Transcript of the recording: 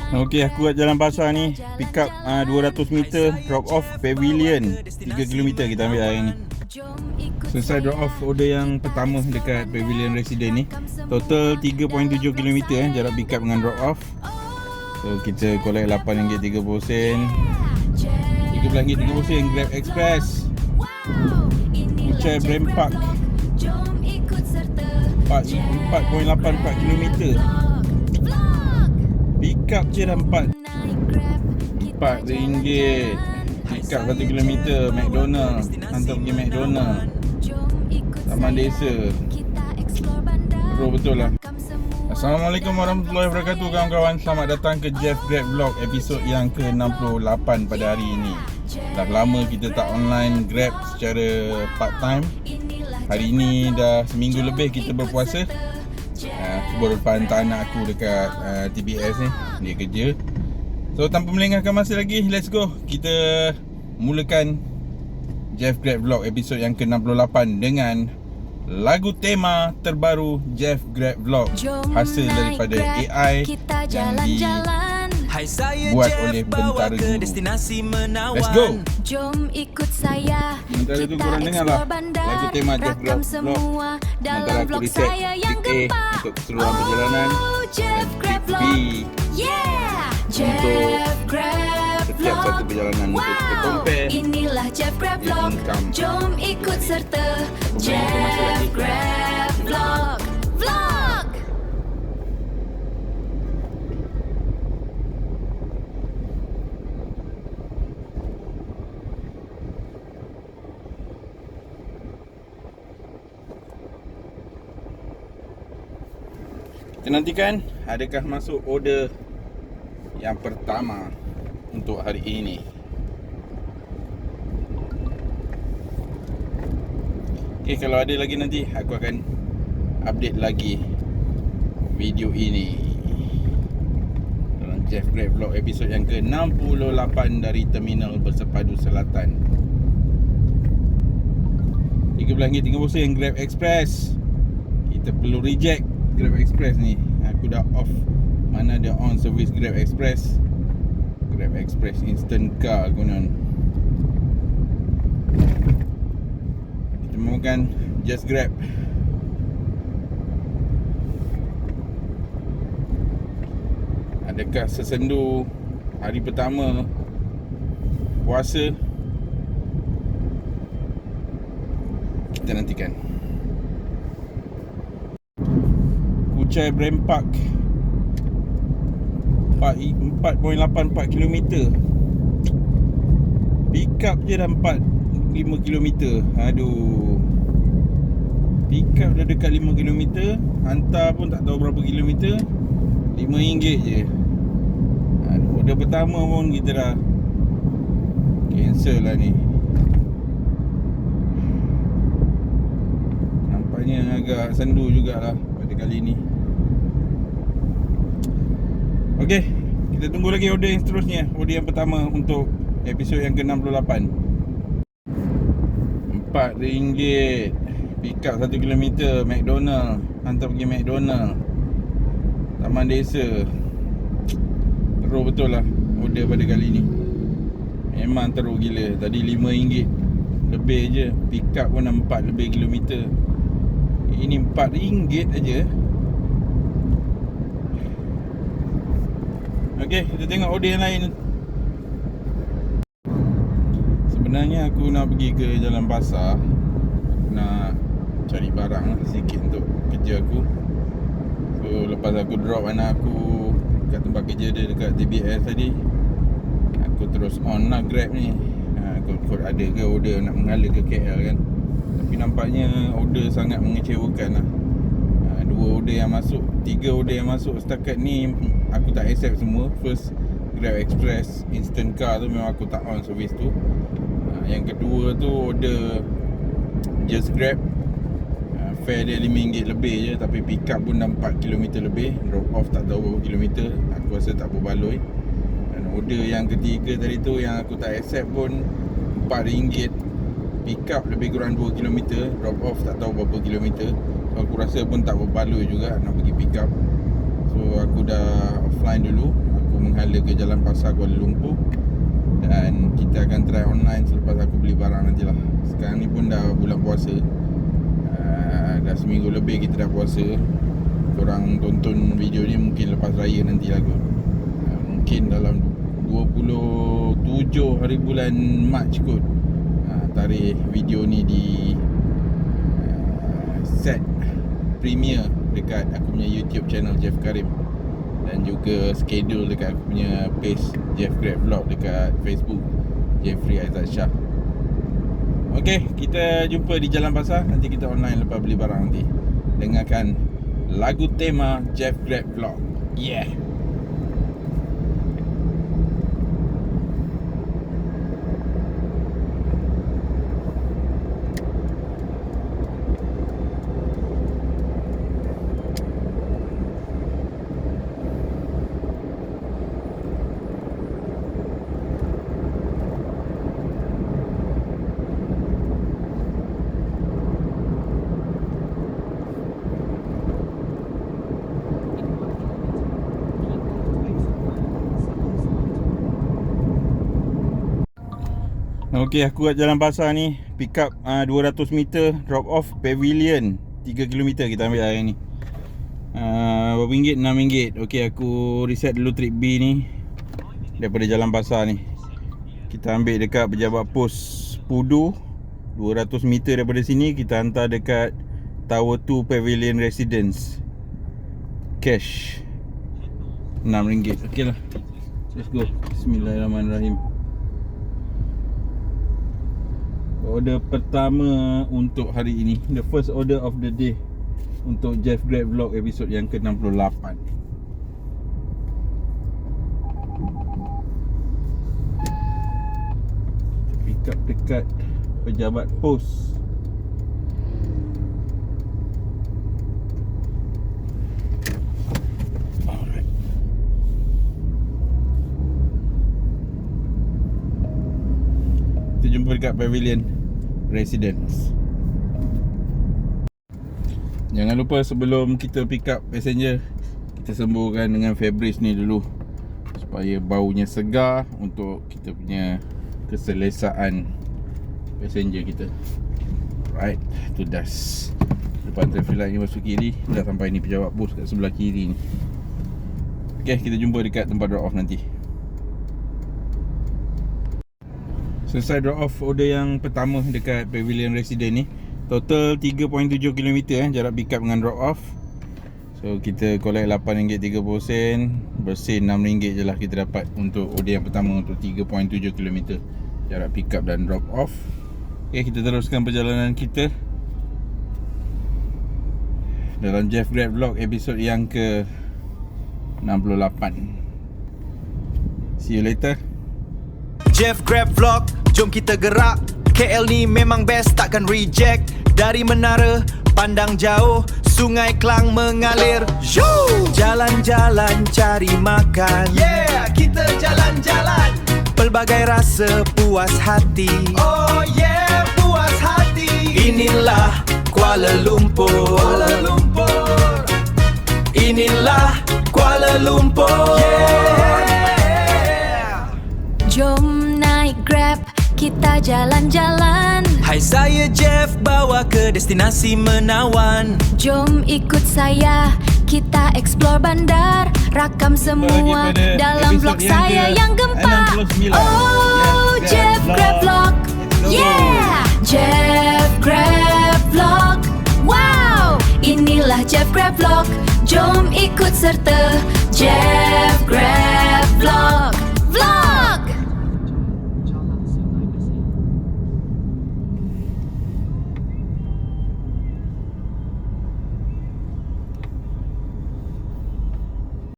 Okey, aku kat jalan basah ni. Pick up 200 meter, drop off Pavilion 3 km kita ambil hari ni. Selesai drop off order yang pertama dekat Pavilion Resident ni. Total 3.7 km jarak pick up dengan drop off. So kita collect RM8.30, RM13.30 Grab Express, Kuchai Brand Park 4.84 km. Pick up je dah RM4. Pick up 1 km. McDonald, hantar pergi McDonald, Taman Desa. Bro, betul lah. Assalamualaikum warahmatullahi wabarakatuh kawan-kawan. Selamat datang ke Jeff Grab Vlog episod yang ke-68 pada hari ini. Dah lama kita tak online Grab secara part time. Hari ini dah seminggu lebih kita berpuasa. Aku baru lepas hantar anak aku dekat TBS ni. Dia kerja. So tanpa melengahkan masa lagi, let's go. Kita mulakan Jeff Grab Vlog episod yang ke-68 dengan lagu tema terbaru Jeff Grab Vlog, hasil daripada AI yang dibuat oleh Bentara Guru. Let's go. Jom ikut saya. Sementara tu korang dengar lah lagu tema Jeff Grab Vlog. Sementara aku reset trik A untuk keseluruhan perjalanan dan trik B untuk setiap satu perjalanan untuk kita compare. Inilah Jeff Grab Vlog. Jom ikut serta Jeff Grab Vlog. Kita nantikan adakah masuk order yang pertama untuk hari ini. Okay, kalau ada lagi nanti aku akan update lagi video ini dalam Jeff Grab Vlog episod yang ke-68 dari Terminal Bersepadu Selatan. RM13.30 Grab Express. Kita perlu reject Grab Express ni. Aku dah off. Mana ada on service Grab Express. Grab Express Instant Car konon. Kita mahukan Just Grab. Adakah sesendu hari pertama puasa? Kita nantikan. Kuchai Brand Park 4.84 km. Pick up je dah 5 km. Aduh. Pick up dah dekat 5 km. Hantar pun tak tahu berapa kilometer. RM5 je. Aduh, order pertama pun kita dah cancel lah ni. Nampaknya agak sendu jugalah pada kali ni. Okey, kita tunggu lagi order yang seterusnya. Order yang pertama untuk episod yang ke-68. RM4. Pick up 1 km. McDonald, hantar pergi McDonald, Taman Desa. Teruk betul lah order pada kali ni. Memang teruk gila. Tadi RM5 lebih je. Pick up pun 4 lebih kilometer. Ini RM4 aja. Okey, kita tengok order yang lain. Sebenarnya aku nak pergi ke Jalan Basah. Aku nak cari barang sikit untuk kerja aku. So lepas aku drop anak aku kat tempat kerja dia dekat TBS tadi, aku terus on lah Grab ni. Kod ada ke order nak mengalir ke KL kan. Tapi nampaknya order sangat mengecewakan lah. 2 order yang masuk, 3 order yang masuk setakat ni aku tak accept semua. First Grab Express Instant Car tu memang aku tak on service tu. Yang kedua tu order Just Grab, fare dia RM5 lebih je, tapi pick up pun dah 4 km lebih. Drop off tak tahu berapa kilometer. Aku rasa tak berbaloi. Dan order yang ketiga tadi tu yang aku tak accept pun RM4. Pick up lebih kurang 2 km, drop off tak tahu berapa kilometer. So aku rasa pun tak berbaloi juga nak pergi pick up. So So aku dah offline dulu. Aku menghala ke Jalan Pasar Kuala Lumpur. Dan kita akan try online selepas aku beli barang nantilah. Sekarang ni pun dah bulan puasa. Dah seminggu lebih kita dah puasa. Korang tonton video ni mungkin lepas raya nantilah kot. Mungkin dalam 27 hari bulan Mac kot. Tarikh video ni di set premiere dekat aku punya YouTube channel Jeff Karim. Dan juga schedule dekat aku punya page Jeff Grab Vlog dekat Facebook Jeffrey Aizat Shah. Ok, kita jumpa di Jalan Pasar. Nanti kita online lepas beli barang nanti. Dengarkan lagu tema Jeff Grab Vlog. Yeah. Ok, aku kat Jalan Pasar ni. Pick up 200 meter, drop off Pavilion 3 km kita ambil hari ni. Berapa ringgit? RM6. Ok, aku reset dulu trip B ni daripada Jalan Pasar ni. Kita ambil dekat pejabat pos Pudu 200 meter daripada sini. Kita hantar dekat Tower 2 Pavilion Residence. Cash RM6. Ok lah, let's go. Bismillahirrahmanirrahim. Order pertama untuk hari ini, the first order of the day untuk Jeff Grab Vlog episod yang ke-68. Pick up dekat pejabat pos. Alright. Kita jumpa dekat Pavilion Residence. Jangan lupa sebelum kita pick up passenger, kita semburkan dengan Febreze ni dulu supaya baunya segar untuk kita punya keselesaan passenger kita. Right, to das. Depan traffic light ni masuk kiri, dah sampai ni pejabat bus kat sebelah kiri ni. Okay, kita jumpa dekat tempat drop off nanti. Selesai drop off order yang pertama dekat Pavilion Resident ni. Total 3.7 km jarak pick up dengan drop off. So kita collect RM8.30. Bersih RM6 je lah kita dapat untuk order yang pertama untuk 3.7 km jarak pick up dan drop off. Okay, kita teruskan perjalanan kita dalam Jeff Grab Vlog episod yang ke-68. See you later. Jeff Grab Vlog, jom kita gerak. KL ni memang best, takkan reject. Dari menara, pandang jauh, Sungai Klang mengalir. Jalan-jalan cari makan. Yeah, kita jalan-jalan. Pelbagai rasa puas hati. Oh yeah, puas hati. Inilah Kuala Lumpur. Kuala Lumpur. Inilah Kuala Lumpur. Yeah. Jom naik Grab, kita jalan-jalan. Hai, saya Jeff, bawa ke destinasi menawan. Jom ikut saya, kita explore bandar. Rakam semua dalam vlog saya yang gempak. Oh, Jeff Grab Vlog. Yeah, Jeff Grab Vlog. Wow, inilah Jeff Grab Vlog. Jom ikut serta Jeff